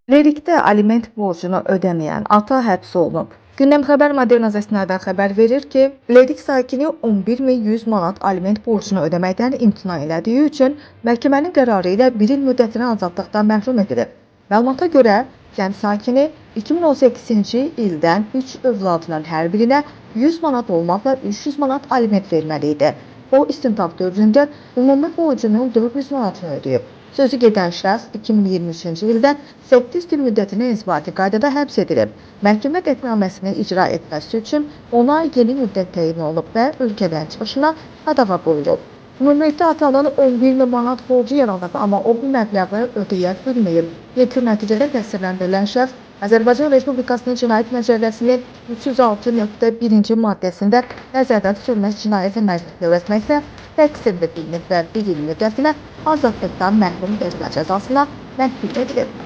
Lerikdə aliment borcunu ödəməyən ata həbs olunub. Gündəm xəbər Modern istinadən xəbər verir ki, Lerik sakini 11.100 manat aliment borcunu ödəməkdən imtina elədiyi üçün məhkəmənin qərarı ilə 1 il müddətinə azadlıqdan məhrum edilib. Məlumata görə, kənd sakini 2018-ci ildən 3 övladının hər birinə 100 manat olmaqla 300 manat aliment verməli idi. O, istintaq dövründə ümumi borcunun 400 manatını ödəyib. Sözü gedən şəxs 2023-cü ildən 8 gün müddətinə inzibati qaydada həbs edilib. Məhkəmə qətnaməsini icra etməsi üçün ona yeni müddət təyin olunub və ölkədən çıxışına qadağa qoyulub. Ümumilikdə atanın 11.000 manat borcu yaranıb, amma o bu məbləği ödəyə bilməyib. Yekun nəticədə təqsirləndirilən şəxs Azərbaycan Respublikasının Cinayət Məcəlləsinin 306.1-ci maddəsində nəzərdə tutulmuş cinayət cinayət törətməklə təqsirli bilinib və 1 il müddətinə azadlıqdan məhrum etmə cəzasına məhkum edilib.